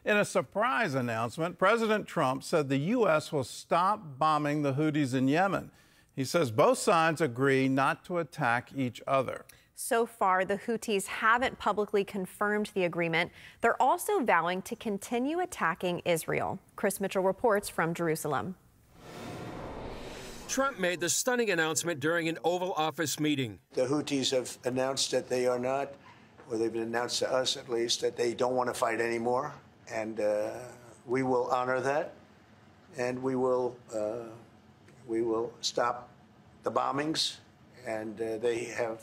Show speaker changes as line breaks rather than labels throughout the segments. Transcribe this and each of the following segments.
In a surprise announcement, President Trump said the U.S. will stop bombing the Houthis in Yemen. He says both sides agree not to attack each other.
So far, the Houthis haven't publicly confirmed the agreement. They're also vowing to continue attacking Israel. Chris Mitchell reports from Jerusalem.
Trump made the stunning announcement during an Oval Office meeting.
The Houthis have announced that they are not, or they've announced to us at least, that they don't want to fight anymore. And we will honor that, and we will stop the bombings, and they have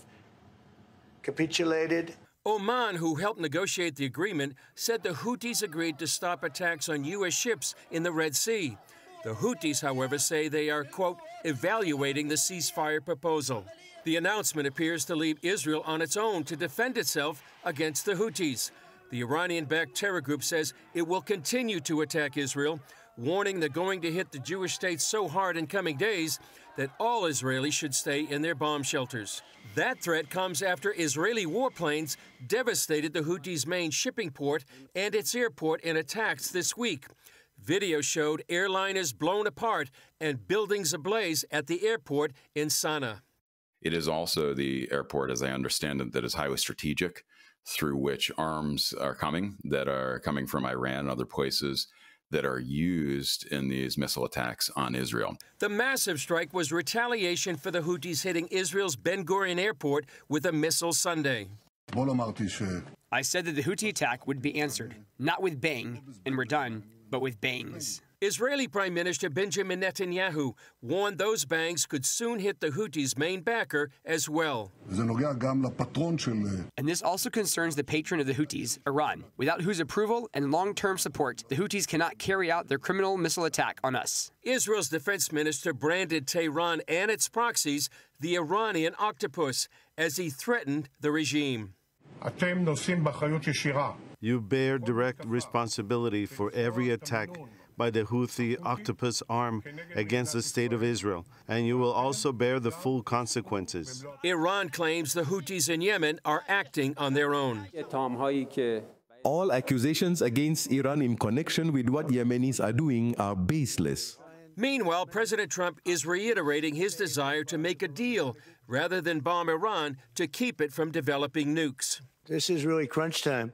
capitulated.
Oman, who helped negotiate the agreement, said the Houthis agreed to stop attacks on U.S. ships in the Red Sea. The Houthis, however, say they are, quote, evaluating the ceasefire proposal. The announcement appears to leave Israel on its own to defend itself against the Houthis. The Iranian-backed terror group says it will continue to attack Israel, warning they're going to hit the Jewish state so hard in coming days that all Israelis should stay in their bomb shelters. That threat comes after Israeli warplanes devastated the Houthis' main shipping port and its airport in attacks this week. Video showed airliners blown apart and buildings ablaze at the airport in Sana'a.
It is also the airport, as I understand it, that is highly strategic, through which arms are coming that are coming from Iran and other places that are used in these missile attacks on Israel.
The massive strike was retaliation for the Houthis hitting Israel's Ben Gurion airport with a missile Sunday.
I said that the Houthi attack would be answered, not with bang, and we're done, but with bangs.
Israeli Prime Minister Benjamin Netanyahu warned those bangs could soon hit the Houthis' main backer as well.
And this also concerns the patron of the Houthis, Iran, without whose approval and long-term support, the Houthis cannot carry out their criminal missile attack on us.
Israel's defense minister branded Tehran and its proxies the Iranian octopus as he threatened the regime.
You bear direct responsibility for every attack by the Houthi octopus arm against the state of Israel, and you will also bear the full consequences.
Iran claims the Houthis in Yemen are acting on their own.
All accusations against Iran in connection with what Yemenis are doing are baseless.
Meanwhile, President Trump is reiterating his desire to make a deal rather than bomb Iran to keep it from developing nukes.
This is really crunch time.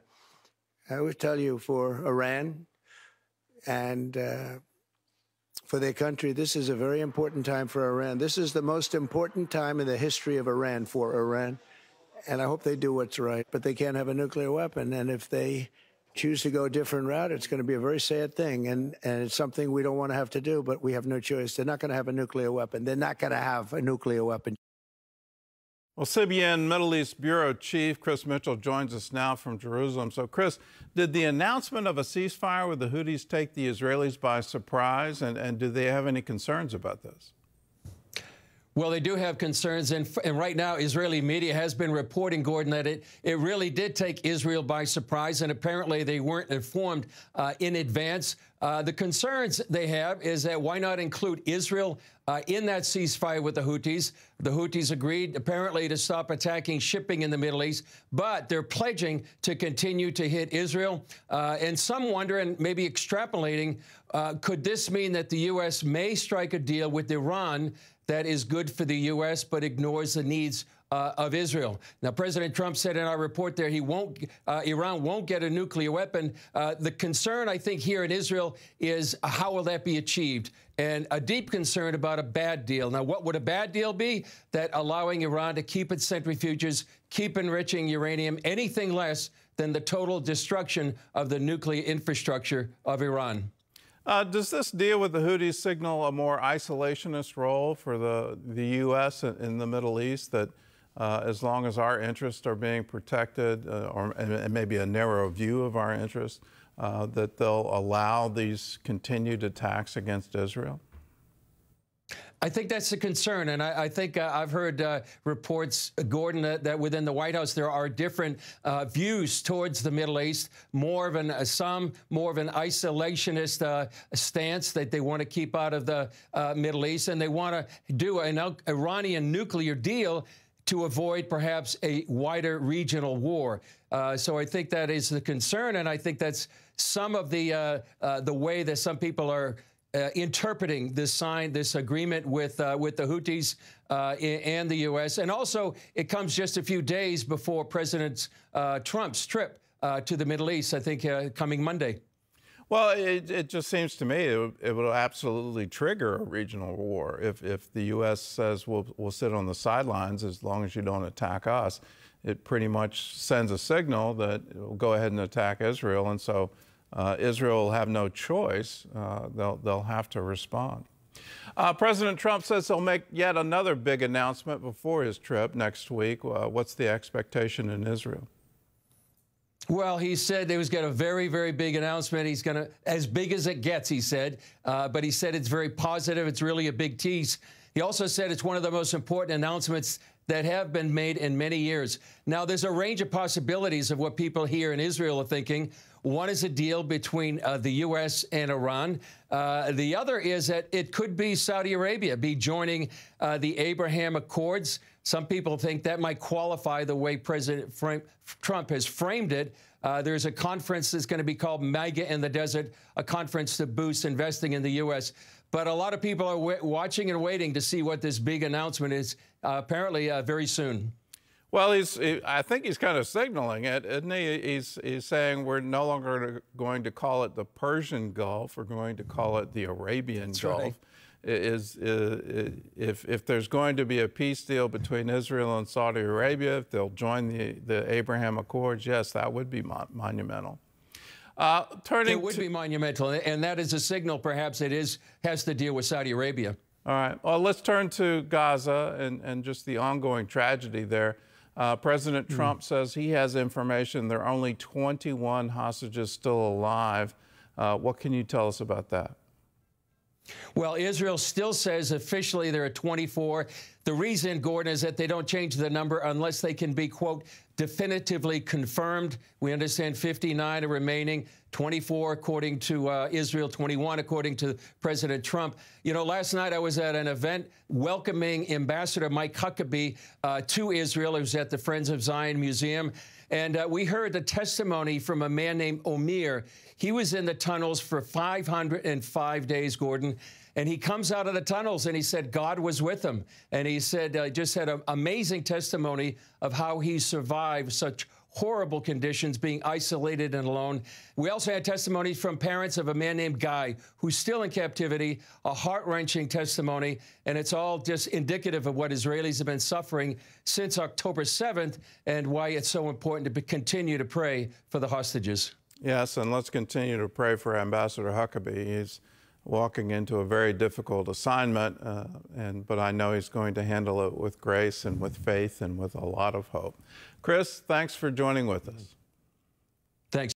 I would tell you, for Iran and for their country, this is a very important time for Iran. This is the most important time in the history of Iran for Iran. And I hope they do what's right. But they can't have a nuclear weapon. And if they choose to go a different route, it's going to be a very sad thing. And it's something we don't want to have to do, but we have no choice. They're not going to have a nuclear weapon. They're not going to have a nuclear weapon.
Well, CBN Middle East Bureau Chief Chris Mitchell joins us now from Jerusalem. So, Chris, did the announcement of a ceasefire with the Houthis take the Israelis by surprise, and do they have any concerns about this?
Well, they do have concerns, and right now Israeli media has been reporting, Gordon, that it really did take Israel by surprise, and apparently they weren't informed in advance. The concerns they have is that why not include Israel in that ceasefire with the Houthis? The Houthis agreed, apparently, to stop attacking shipping in the Middle East, but they're pledging to continue to hit Israel. And some wonder, and maybe extrapolating, could this mean that the U.S. may strike a deal with Iran that is good for the U.S. but ignores the needs of Israel? Now, President Trump said in our report there Iran won't get a nuclear weapon. The concern, I think, here in Israel is how will that be achieved? And a deep concern about a bad deal. Now, what would a bad deal be? That allowing Iran to keep its centrifuges, keep enriching uranium, anything less than the total destruction of the nuclear infrastructure of Iran.
Does this deal with the Houthis signal a more isolationist role for the U.S. in the Middle East, that as long as our interests are being protected, and maybe a narrow view of our interests, that they'll allow these continued attacks against Israel?
I think that's a concern, and I think I've heard reports, Gordon, that within the White House there are different views towards the Middle East, more of an isolationist stance that they want to keep out of the Middle East, and they want to do an Iranian nuclear deal to avoid perhaps a wider regional war. So I think that is the concern, and I think that's some of the way that some people are interpreting this agreement with the Houthis and the U.S. And also, it comes just a few days before President Trump's trip to the Middle East, I think coming Monday.
Well, it just seems to me it will absolutely trigger a regional war if the U.S. says we'll sit on the sidelines as long as you don't attack us. It pretty much sends a signal that we'll go ahead and attack Israel, and so Israel will have no choice. They'll have to respond. President Trump says he'll make yet another big announcement before his trip next week. What's the expectation in Israel?
Well, he said he was going to a very, very big announcement. He's going to, as big as it gets, he said. But he said it's very positive. It's really a big tease. He also said it's one of the most important announcements that have been made in many years. Now, there's a range of possibilities of what people here in Israel are thinking. One is a deal between the U.S. and Iran. The other is that it could be Saudi Arabia be joining the Abraham Accords. Some people think that might qualify the way President Trump has framed it. There's a conference that's going to be called MAGA in the Desert, a conference to boost investing in the U.S. But a lot of people are watching and waiting to see what this big announcement is, apparently very soon.
Well, I think he's kind of signaling it, isn't he? He's saying we're no longer going to call it the Persian Gulf. We're going to call it the Arabian Gulf.
Right.
If there's going to be a peace deal between Israel and Saudi Arabia, if they'll join the Abraham Accords, yes, that would be monumental.
It would be monumental, and that is a signal, perhaps, it has to deal with Saudi Arabia.
All right. Well, let's turn to Gaza and just the ongoing tragedy there. President Trump says he has information there are only 21 hostages still alive. What can you tell us about that?
Well, Israel still says officially there are 24. The reason, Gordon, is that they don't change the number unless they can be, quote, definitively confirmed. We understand 59 are remaining, 24 according to Israel, 21 according to President Trump. You know, last night I was at an event welcoming Ambassador Mike Huckabee to Israel. It was at the Friends of Zion Museum. And we heard the testimony from a man named Omir. He was in the tunnels for 505 days, Gordon. And he comes out of the tunnels and he said God was with him. And he said, just had an amazing testimony of how he survived such horrible conditions, being isolated and alone. We also had testimonies from parents of a man named Guy, who's still in captivity, a heart-wrenching testimony, and it's all just indicative of what Israelis have been suffering since October 7th and why it's so important to continue to pray for the hostages.
Yes, and let's continue to pray for Ambassador Huckabee. He's walking into a very difficult assignment, but I know he's going to handle it with grace and with faith and with a lot of hope. Chris, thanks for joining with us.
Thanks.